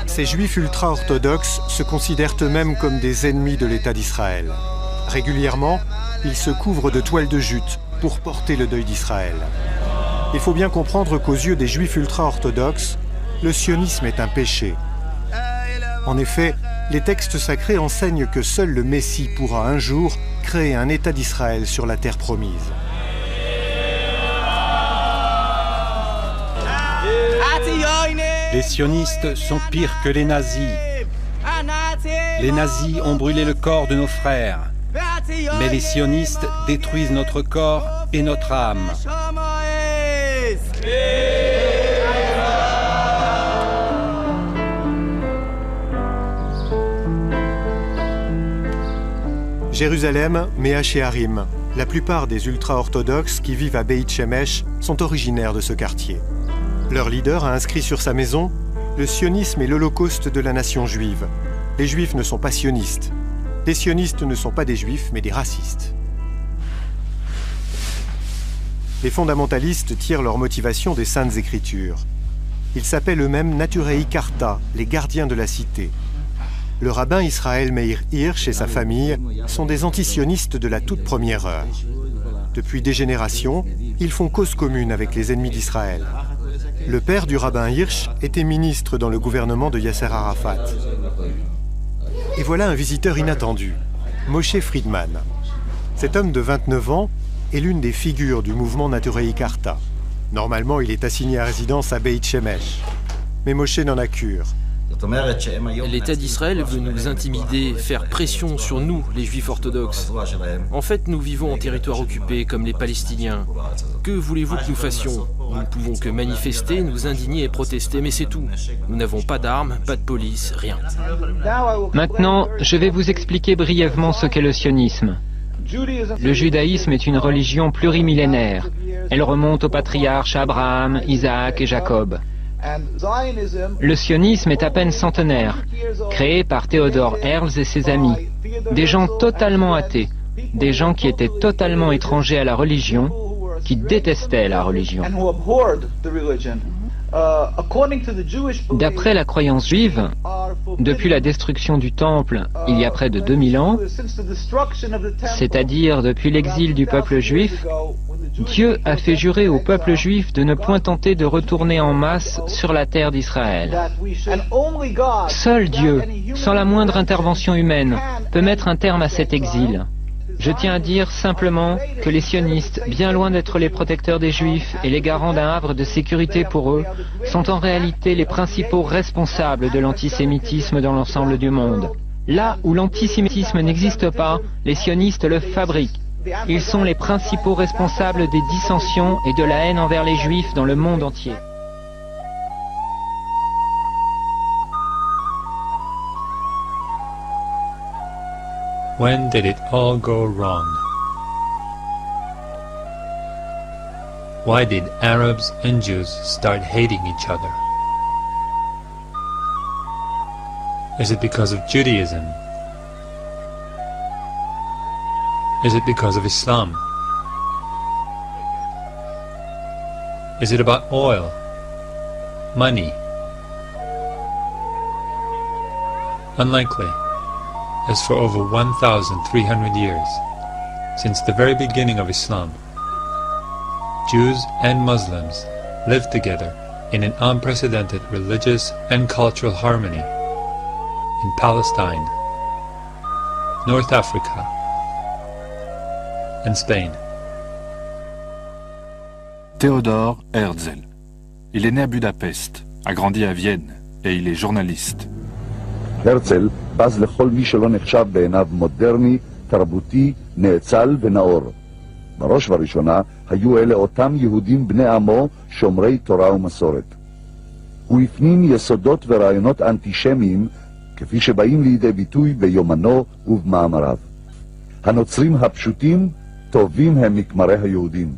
Ces juifs ultra-orthodoxes se considèrent eux-mêmes comme des ennemis de l'État d'Israël. Régulièrement, ils se couvrent de toiles de jute pour porter le deuil d'Israël. Il faut bien comprendre qu'aux yeux des juifs ultra-orthodoxes, le sionisme est un péché. En effet, les textes sacrés enseignent que seul le Messie pourra un jour créer un État d'Israël sur la terre promise. Les sionistes sont pires que les nazis. Les nazis ont brûlé le corps de nos frères. Mais les sionistes détruisent notre corps et notre âme. Jérusalem, Méa Shearim. La plupart des ultra-orthodoxes qui vivent à Beit Shemesh sont originaires de ce quartier. Leur leader a inscrit sur sa maison « Le sionisme est l'holocauste de la nation juive. Les juifs ne sont pas sionistes. Les sionistes ne sont pas des juifs, mais des racistes. » Les fondamentalistes tirent leur motivation des Saintes Écritures. Ils s'appellent eux-mêmes Naturei Karta, les gardiens de la cité. Le rabbin Israël Meir Hirsch et sa famille sont des antisionistes de la toute première heure. Depuis des générations, ils font cause commune avec les ennemis d'Israël. Le père du rabbin Hirsch était ministre dans le gouvernement de Yasser Arafat. Et voilà un visiteur inattendu, Moshe Friedman. Cet homme de 29 ans est l'une des figures du mouvement Naturei Karta. Normalement, il est assigné à résidence à Beit Shemesh. Mais Moshe n'en a cure. L'État d'Israël veut nous intimider, faire pression sur nous, les Juifs orthodoxes. En fait, nous vivons en territoire occupé comme les Palestiniens. Que voulez-vous que nous fassions? Nous ne pouvons que manifester, nous indigner et protester, mais c'est tout. Nous n'avons pas d'armes, pas de police, rien. Maintenant, je vais vous expliquer brièvement ce qu'est le sionisme. Le judaïsme est une religion plurimillénaire. Elle remonte aux patriarches Abraham, Isaac et Jacob. Le sionisme est à peine centenaire, créé par Theodor Herzl et ses amis, des gens totalement athées, des gens qui étaient totalement étrangers à la religion, qui détestaient la religion. D'après la croyance juive, depuis la destruction du temple il y a près de 2000 ans, c'est-à-dire depuis l'exil du peuple juif, Dieu a fait jurer au peuple juif de ne point tenter de retourner en masse sur la terre d'Israël. Seul Dieu, sans la moindre intervention humaine, peut mettre un terme à cet exil. Je tiens à dire simplement que les sionistes, bien loin d'être les protecteurs des Juifs et les garants d'un havre de sécurité pour eux, sont en réalité les principaux responsables de l'antisémitisme dans l'ensemble du monde. Là où l'antisémitisme n'existe pas, les sionistes le fabriquent. Ils sont les principaux responsables des dissensions et de la haine envers les Juifs dans le monde entier. When did it all go wrong? Why did Arabs and Jews start hating each other? Is it because of Judaism? Is it because of Islam? Is it about oil, money? Unlikely. As for over 1,300 years, since the very beginning of Islam, Jews and Muslims lived together in an unprecedented religious and cultural harmony in Palestine, North Africa, and Spain. Theodor Herzl. Il est né à Budapest, a grandi à Vienne et il est journaliste. הרצל בז לכל מי שלא נחשב בעיניו מודרני, תרבותי, נאצל ונאור. בראש ובראשונה היו אלה אותם יהודים בני עמו שומרי תורה ומסורת. הוא הפנים יסודות ורעיונות אנטישמיים כפי שבאים לידי ביטוי ביומנו ובמאמריו. הנוצרים הפשוטים טובים הם מכמרי היהודים.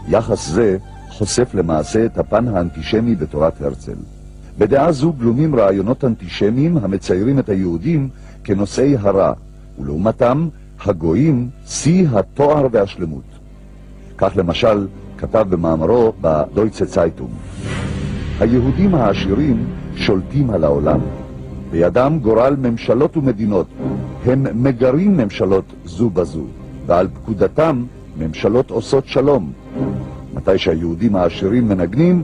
יחס זה חושף למעשה את הפן האנטישמי בתורת הרצל. בדעה זו גלומים רעיונות אנטישמיים המציירים את היהודים כנושאי הרע, ולעומתם הגויים שיא התואר והשלמות. כך למשל, כתב במאמרו בדויטשה צייטונג. היהודים העשירים שולטים על העולם. בידם גורל ממשלות ומדינות. הם מגרים ממשלות זו בזו, ועל פקודתם ממשלות עושות שלום. מתי שהיהודים העשירים מנגנים,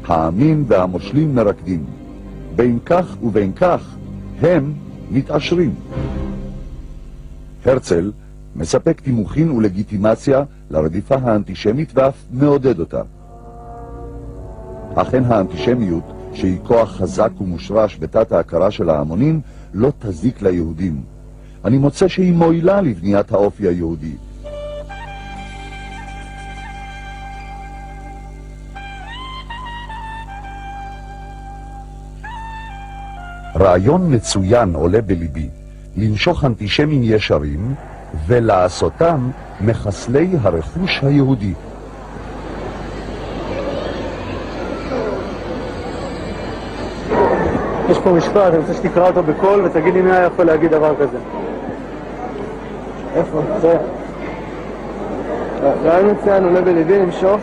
העמים והמושלים מרקדים. בין כך ובין כך הם מתעשרים. הרצל מספק תימוכין ולגיטימציה לרדיפה האנטישמית ואף מעודד אותה. אכן האנטישמיות, שהיא כוח חזק ומושרש בתת ההכרה של ההמונים, לא תזיק ליהודים. אני מוצא שהיא מועילה לבניית האופי היהודי. רעיון מצוין עולה בליבי, לנשוך אנטישמים ישרים ולעשותם מחסלי הרכוש היהודי. יש פה משפט, אני רוצה שתקרא אותו בקול ותגיד לי מי היה יכול להגיד דבר כזה. איפה? זה. רעיון מצוין עולה בליבי למשוך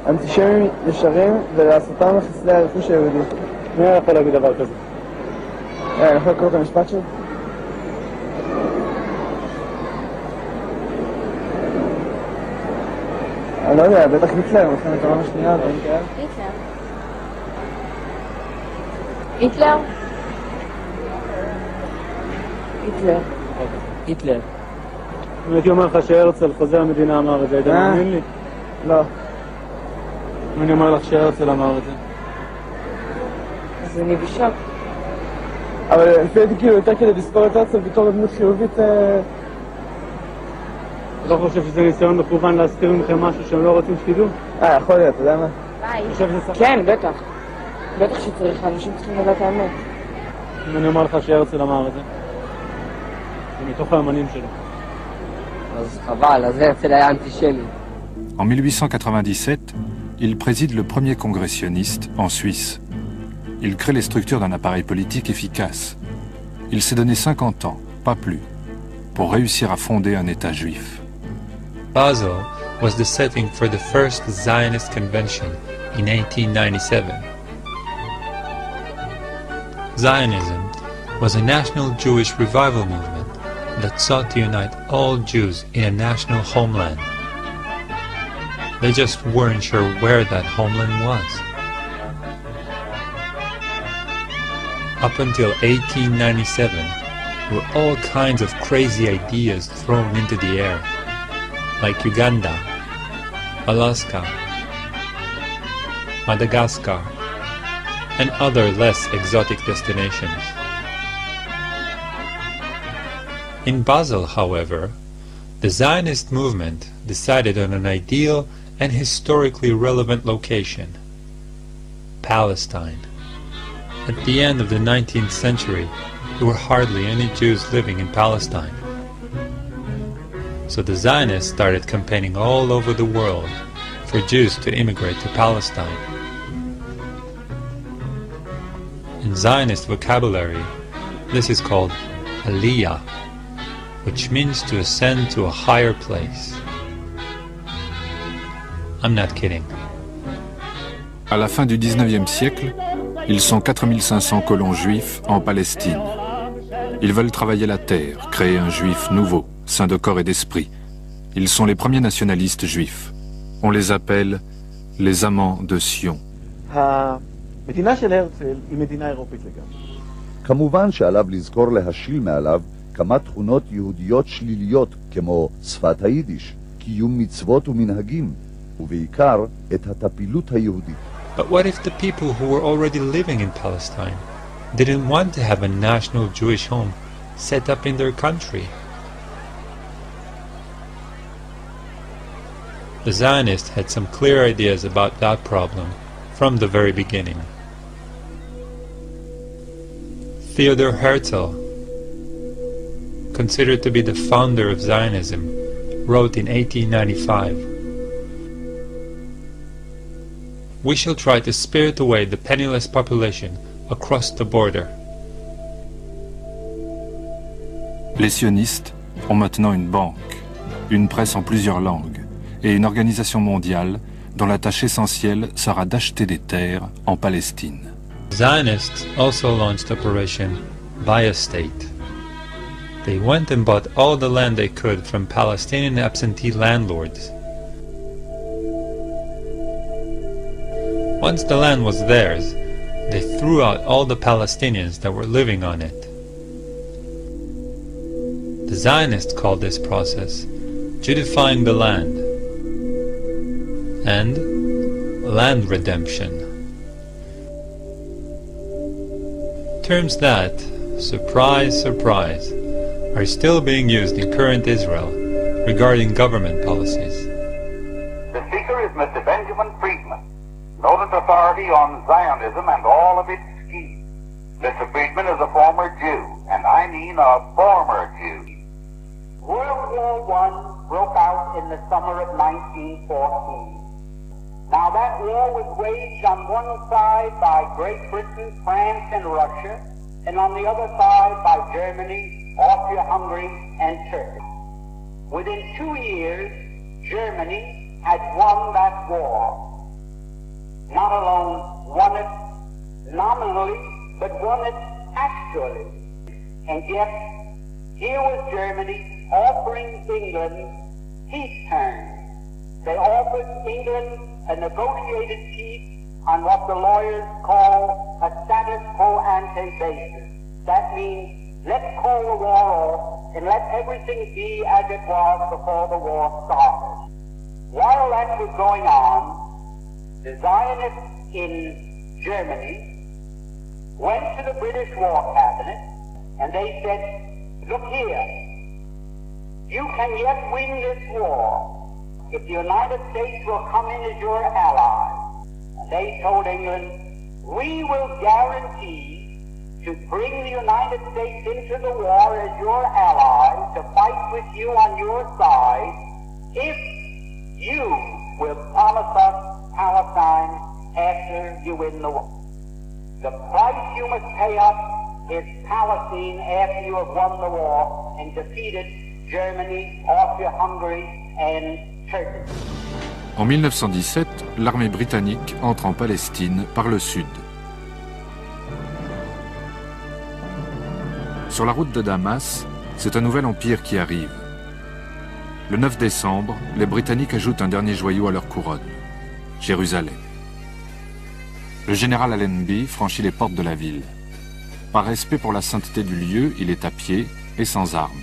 אנטישמים ישרים ולעשותם מחסלי הרכוש היהודי. מי היה יכול להגיד דבר כזה? אני יכול לקרוא את המשפט שלו? אני לא יודע, בטח היטלר, מלחמת העולם השנייה, דברים כאלה. היטלר? היטלר. היטלר. אם הייתי אומר לך שהרצל חוזה המדינה אמר את זה, היית מאמין לי? לא. אם אני אומר לך שהרצל אמר את זה? אז אני בשוק. אבל לפי הייתי כאילו יותר כדי לזכור את הרצל בתור דמות חיובית. לא חושב שזה ניסיון מכוון להסתיר מכם משהו שהם לא רוצים שתדעו? יכול להיות, אתה יודע מה? כן, בטח. בטח שצריך, אנשים צריכים לדעת האמת. אם אני אומר לך שהרצל אמר את זה, זה מתוך האמנים שלו. אז חבל, אז הרצל היה אנטישמי. En 1897, il préside le premier congrès sioniste en Suisse. Il crée les structures d'un appareil politique efficace. Il s'est donné 50 ans, pas plus, pour réussir à fonder un État juif. Basel was the setting for the first Zionist convention in 1897. Zionism was a national Jewish revival movement that sought to unite all Jews in a national homeland. They just weren't sure where that homeland was. Up until 1897, there were all kinds of crazy ideas thrown into the air, like Uganda, Alaska, Madagascar, and other less exotic destinations. In Basel, however, the Zionist movement decided on an ideal and historically relevant location: Palestine. At the end of the 19th century, there were hardly any Jews living in Palestine. So the Zionists started campaigning all over the world for Jews to immigrate to Palestine. In Zionist vocabulary, this is called Aliyah, which means to ascend to a higher place. I'm not kidding. À la fin du 19e siècle, ils sont 4500 colons juifs en Palestine. Ils veulent travailler la terre, créer un juif nouveau, saint de corps et d'esprit. Ils sont les premiers nationalistes juifs. On les appelle les amants de Sion. המדינה של הרצל היא מדינה אירופית לגמרי. כמובן שעליו לזכור להשיל מעליו כמה תכונות יהודיות שליליות כמו שפת היידיש, קיום מצוות ומנהגים, ובעיקר את הטפילות היהודית. But what if the people who were already living in Palestine didn't want to have a national Jewish home set up in their country? The Zionists had some clear ideas about that problem from the very beginning. Theodor Herzl, considered to be the founder of Zionism, wrote in 1895, "We shall try to spirit away the penniless population across the border." Les sionistes ont maintenant une banque, une presse en plusieurs langues et une organisation mondiale dont la tâche essentielle sera d'acheter des terres en Palestine. Zionists also launched Operation Buy a State. They went and bought all the land they could from Palestinian absentee landlords. Once the land was theirs, they threw out all the Palestinians that were living on it. The Zionists called this process Judifying the land and land redemption. Terms that, surprise, surprise, are still being used in current Israel regarding government policies. The speaker is Mr. Benjamin Friedman, noted authority on Zionism and all of its schemes. Mr. Friedman is a former Jew, and I mean a former Jew. World War I broke out in the summer of 1914. Now that war was waged on one side by Great Britain, France, and Russia, and on the other side by Germany, Austria-Hungary, and Turkey. Within 2 years, Germany had won that war. Not alone won it nominally, but won it actually. And yet, here was Germany offering England peace terms. They offered England a negotiated peace on what the lawyers call a status quo ante basis. That means let's call the war off and let everything be as it was before the war started. While that was going on, the Zionists in Germany went to the British War Cabinet and they said, look here, you can yet win this war if the United States will come in as your ally. And they told England, we will guarantee to bring the United States into the war as your ally, to fight with you on your side, if you will promise us Palestine after you win the war. The price you must pay us is Palestine after you have won the war and defeated Germany, Austria-Hungary and Turkey. En 1917, l'armée britannique entre en Palestine par le sud. Sur la route de Damas, c'est un nouvel empire qui arrive. Le 9 décembre, les Britanniques ajoutent un dernier joyau à leur couronne, Jérusalem. Le général Allenby franchit les portes de la ville. Par respect pour la sainteté du lieu, il est à pied et sans armes.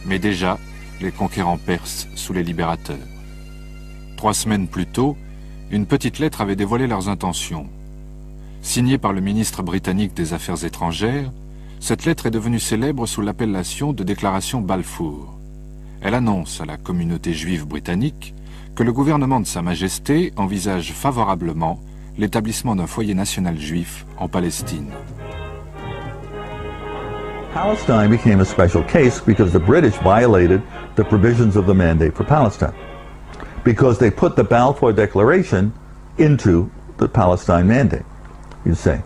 Mais déjà, les conquérants percent sous les libérateurs. 3 semaines plus tôt, une petite lettre avait dévoilé leurs intentions. Signée par le ministre britannique des Affaires étrangères, cette lettre est devenue célèbre sous l'appellation de déclaration Balfour. Elle annonce à la communauté juive britannique que le gouvernement de Sa Majesté envisage favorablement l'établissement d'un foyer national juif en Palestine. Palestine became a special case because the British violated the provisions of the mandate for Palestine, because they put the Balfour Declaration into the Palestine mandate, you say.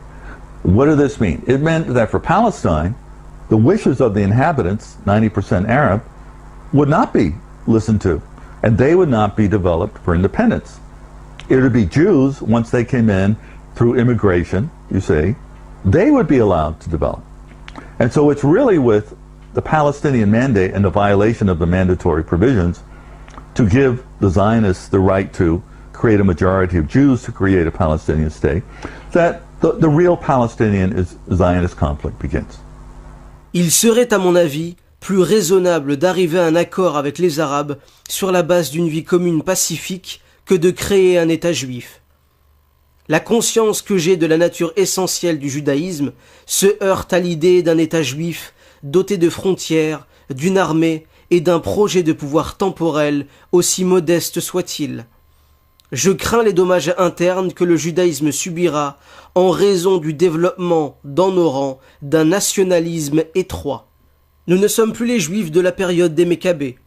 What did this mean? It meant that for Palestine, the wishes of the inhabitants, 90% Arab, would not be listened to, and they would not be developed for independence. It would be Jews, once they came in through immigration, you see, they would be allowed to develop. And so it's really with the Palestinian mandate and the violation of the mandatory provisions to give the Zionists the right to create a majority of Jews to create a Palestinian state that the real Palestinian Zionist conflict begins. Il serait, à mon avis, plus raisonnable d'arriver à un accord avec les Arabes sur la base d'une vie commune pacifique que de créer un État juif. La conscience que j'ai de la nature essentielle du judaïsme se heurte à l'idée d'un État juif doté de frontières, d'une armée et d'un projet de pouvoir temporel aussi modeste soit-il. Je crains les dommages internes que le judaïsme subira en raison du développement dans nos rangs d'un nationalisme étroit. Nous ne sommes plus les juifs de la période des Mécabées.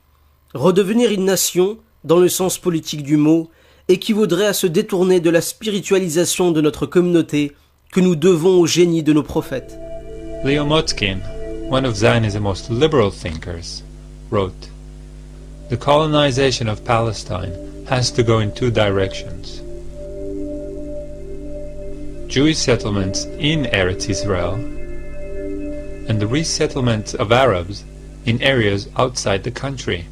Redevenir une nation, dans le sens politique du mot, équivaudrait à se détourner de la spiritualisation de notre communauté que nous devons au génie de nos prophètes. Leo Motzkin, one of Zionism's most liberal thinkers, wrote, The colonization of Palestine has to go in two directions. Jewish settlements in Eretz Israel and the resettlement of Arabs in areas outside the country.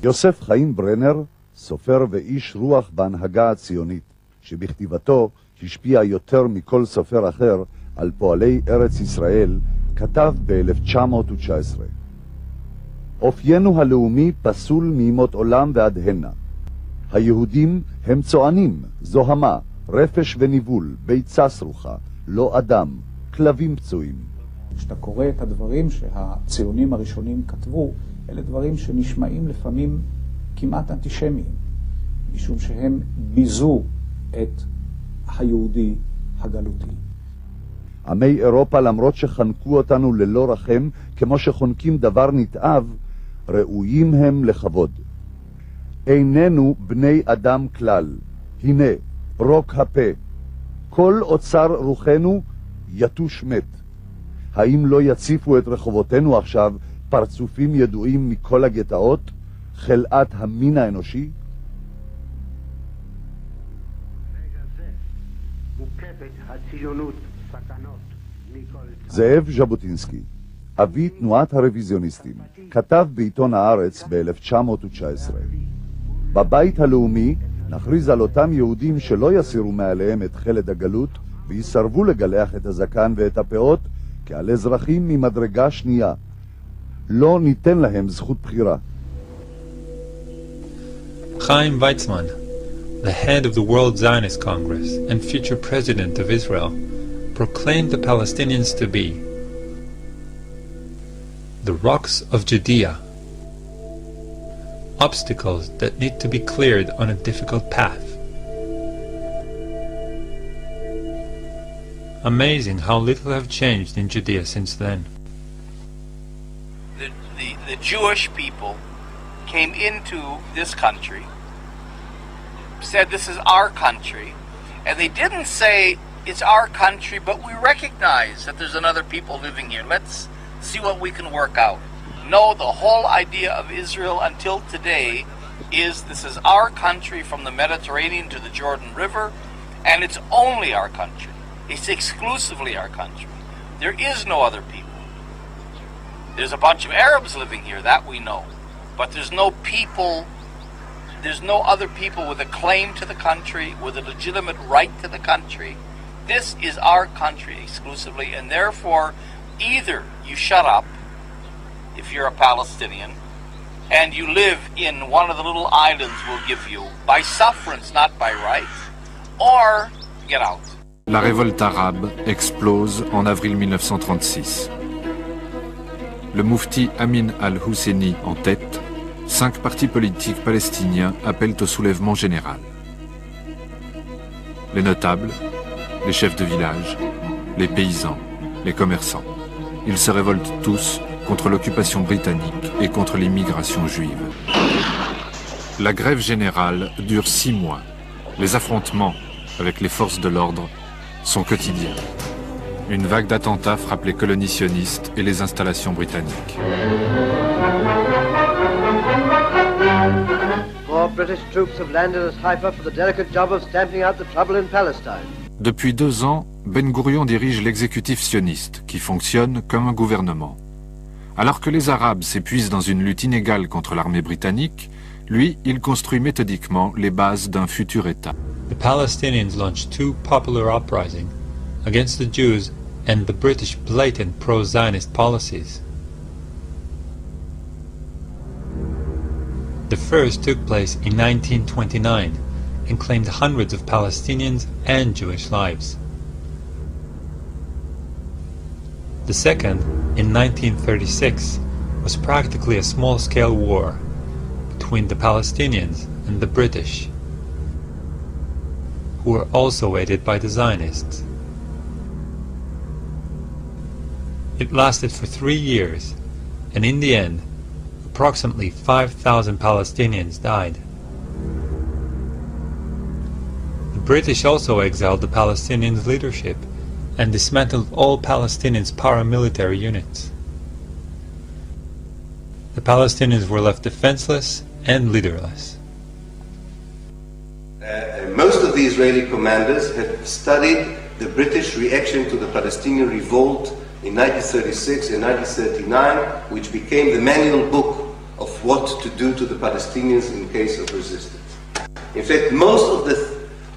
יוסף חיים ברנר, סופר ואיש רוח בהנהגה הציונית, שבכתיבתו השפיע יותר מכל סופר אחר על פועלי ארץ ישראל, כתב ב-1919. אופיינו הלאומי פסול מימות עולם ועד הנה. היהודים הם צוענים, זוהמה, רפש וניבול, ביצה סרוחה, לא אדם, כלבים פצועים. כשאתה קורא את הדברים שהציונים הראשונים כתבו, אלה דברים שנשמעים לפעמים כמעט אנטישמיים, משום שהם ביזו את היהודי הגלותי. עמי אירופה, למרות שחנקו אותנו ללא רחם, כמו שחונקים דבר נתעב, ראויים הם לכבוד. איננו בני אדם כלל, הנה, רוק הפה, כל אוצר רוחנו יתוש מת. האם לא יציפו את רחובותינו עכשיו פרצופים ידועים מכל הגטאות, חלאת המין האנושי? זאב ז'בוטינסקי, אבי תנועת הרוויזיוניסטים, כתב בעיתון הארץ ב-1919. בבית הלאומי נכריז על אותם יהודים שלא יסירו מעליהם את חלד הגלות ויסרבו לגלח את הזקן ואת הפאות כעל אזרחים ממדרגה שנייה. לא ניתן להם זכות בחירה. Chaim Weizmann, the head of the World Zionist Congress and future president of Israel, proclaimed the Palestinians to be the rocks of Judea, obstacles that need to be cleared on a difficult path. Amazing how little have changed in Judea since then. The Jewish people came into this country, said this is our country, and they didn't say it's our country, but we recognize that there's another people living here. Let's see what we can work out. No, the whole idea of Israel until today is this is our country from the Mediterranean to the Jordan River, and it's only our country. It's exclusively our country. There is no other people. There's a bunch of Arabs living here, that we know. But there's no people, there's no other people with a claim to the country, with a legitimate right to the country. This is our country exclusively, and therefore either you shut up if you're a Palestinian and you live in one of the little islands we'll give you by sufferance, not by right, or get out. La révolte arabe explose en avril 1936. Le moufti Amin al-Husseini en tête, 5 partis politiques palestiniens appellent au soulèvement général. Les notables, les chefs de village, les paysans, les commerçants. Ils se révoltent tous contre l'occupation britannique et contre l'immigration juive. La grève générale dure 6 mois. Les affrontements avec les forces de l'ordre sont quotidiens. Une vague d'attentats frappe les colonies sionistes et les installations britanniques. More British troops have landed at Haifa for the delicate job of stamping out the trouble in Palestine. Depuis 2 ans, Ben Gourion dirige l'exécutif sioniste, qui fonctionne comme un gouvernement. Alors que les Arabes s'épuisent dans une lutte inégale contre l'armée britannique, lui, il construit méthodiquement les bases d'un futur État. The Palestinians launched 2 popular uprisings against the Jews and the British blatant pro-Zionist policies. The first took place in 1929 and claimed hundreds of Palestinians and Jewish lives. The second, in 1936, was practically a small-scale war between the Palestinians and the British, who were also aided by the Zionists. It lasted for 3 years, and in the end, approximately 5,000 Palestinians died. The British also exiled the Palestinians' leadership and dismantled all Palestinians' paramilitary units. The Palestinians were left defenseless and leaderless. Most of the Israeli commanders had studied the British reaction to the Palestinian revolt in 1936 and 1939, which became the manual book of what to do to the Palestinians in case of resistance. In fact, most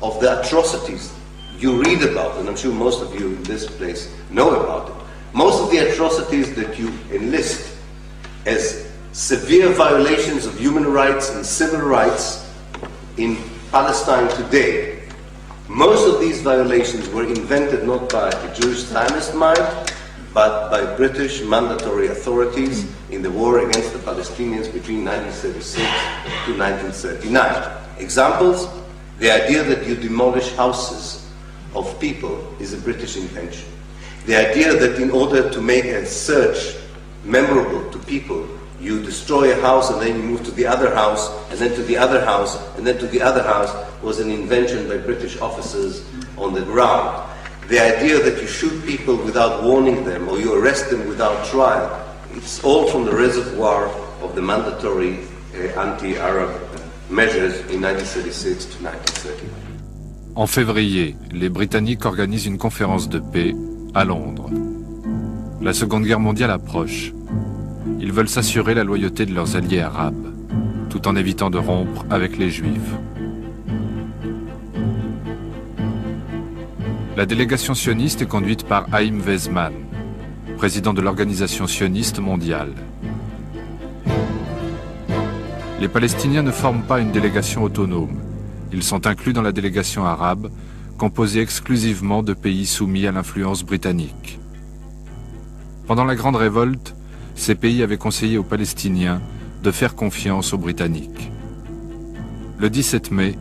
of the atrocities you read about, and I'm sure most of you in this place know about it, most of the atrocities that you enlist as severe violations of human rights and civil rights in Palestine today, most of these violations were invented not by a Jewish Zionist mind, but by British mandatory authorities in the war against the Palestinians between 1936 to 1939. Examples: the idea that you demolish houses of people is a British invention. The idea that in order to make a search memorable to people, you destroy a house and then you move to the other house, and then to the other house, and then to the other house, was an invention by British officers on the ground. The idea that you shoot people without warning them or you arrest them without trial, it's all from the reservoir of the mandatory anti-Arab measures in 1936 to 1939. En février, les Britanniques organisent une conférence de paix à Londres. La Seconde Guerre mondiale approche. Ils veulent s'assurer la loyauté de leurs alliés arabes, tout en évitant de rompre avec les Juifs. La délégation sioniste est conduite par Haïm Weizmann, président de l'organisation sioniste mondiale. Les Palestiniens ne forment pas une délégation autonome. Ils sont inclus dans la délégation arabe, composée exclusivement de pays soumis à l'influence britannique. Pendant la Grande Révolte, ces pays avaient conseillé aux Palestiniens de faire confiance aux Britanniques. Le 17 mai,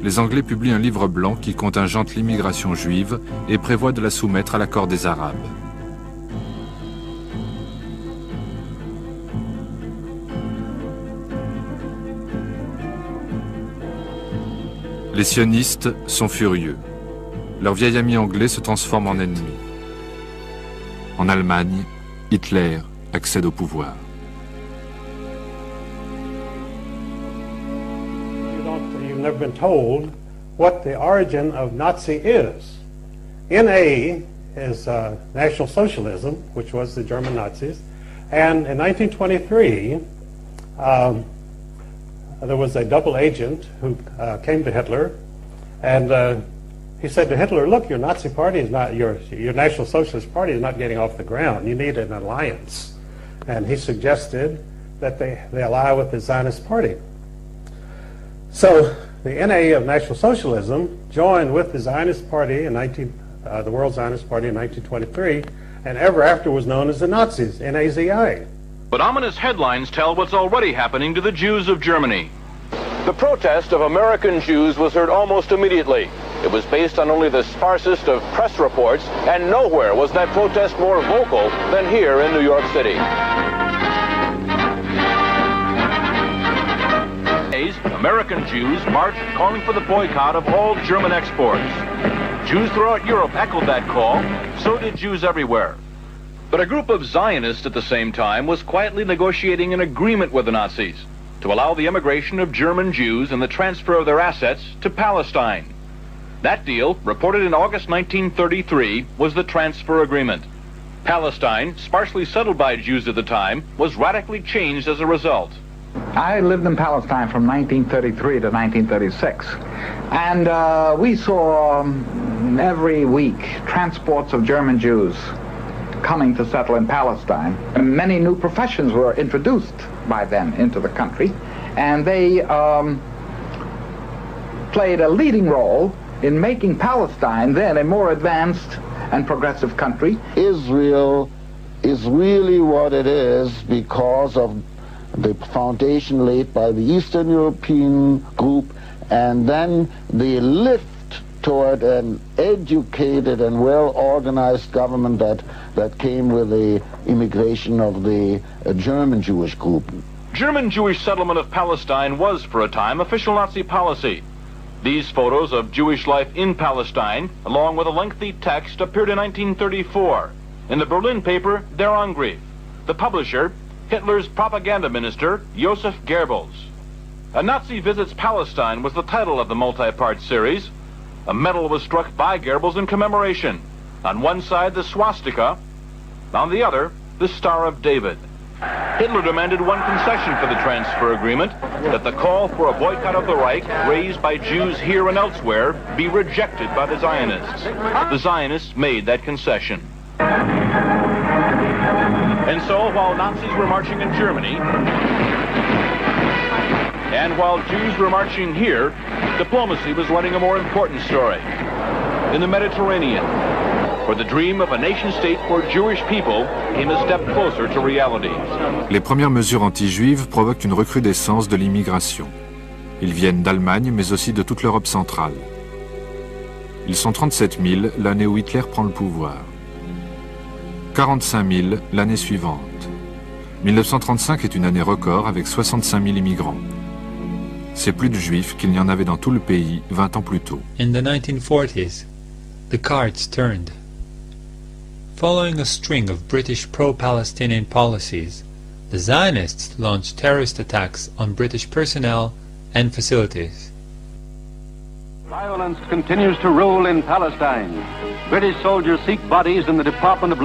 les Anglais publient un livre blanc qui contingente l'immigration juive et prévoit de la soumettre à l'accord des Arabes. Les sionistes sont furieux. Leur vieil ami anglais se transforme en ennemi. En Allemagne, Hitler accède au pouvoir. You've never been told what the origin of Nazi is. NA is National Socialism, which was the German Nazis, and in 1923 there was a double agent who came to Hitler, and he said to Hitler, "Look, your Nazi party is not, your National Socialist Party is not getting off the ground. You need an alliance." And he suggested that they ally with the Zionist Party. So the NA of National Socialism joined with the Zionist Party in the World Zionist Party in 1923, and ever after was known as the Nazis, NAZI. But ominous headlines tell what's already happening to the Jews of Germany. The protest of American Jews was heard almost immediately. It was based on only the sparsest of press reports, and nowhere was that protest more vocal than here in New York City. American Jews marched calling for the boycott of all German exports. Jews throughout Europe echoed that call, so did Jews everywhere. But a group of Zionists at the same time was quietly negotiating an agreement with the Nazis to allow the immigration of German Jews and the transfer of their assets to Palestine. That deal, reported in August 1933, was the transfer agreement. Palestine, sparsely settled by Jews at the time, was radically changed as a result. I lived in Palestine from 1933 to 1936, and we saw every week transports of German Jews coming to settle in Palestine. And many new professions were introduced by them into the country, and they played a leading role in making Palestine then a more advanced and progressive country. Israel is really what it is because of the foundation laid by the Eastern European group, and then the lift toward an educated and well-organized government that came with the immigration of the German Jewish group. German Jewish settlement of Palestine was, for a time, official Nazi policy. These photos of Jewish life in Palestine, along with a lengthy text, appeared in 1934 in the Berlin paper Der Angriff. The publisher, Hitler's propaganda minister, Joseph Goebbels. A Nazi Visits Palestine was the title of the multi-part series. A medal was struck by Goebbels in commemoration. On one side, the swastika. On the other, the Star of David. Hitler demanded one concession for the transfer agreement, that the call for a boycott of the Reich, raised by Jews here and elsewhere, be rejected by the Zionists. The Zionists made that concession. And so, while Nazis were marching in Germany, and while Jews were marching here, diplomacy was running a more important story. In the Mediterranean, where the dream of a nation-state for Jewish people came a step closer to reality. Les premières mesures anti-juives provoquent une recrudescence de l'immigration. Ils viennent d'Allemagne, mais aussi de toute l'Europe centrale. Ils sont 37 000 l'année où Hitler prend le pouvoir. 45 000 l'année suivante. 1935 est une année record avec 65 000 immigrants. C'est plus de juifs qu'il n'y en avait dans tout le pays 20 ans plus tôt. In the 1940s, the cards turned. Following a string of British pro-Palestinian policies, the Zionists launched terrorist attacks on British personnel and facilities. Violence continues to rule in Palestine. British soldiers seek bodies in the Department of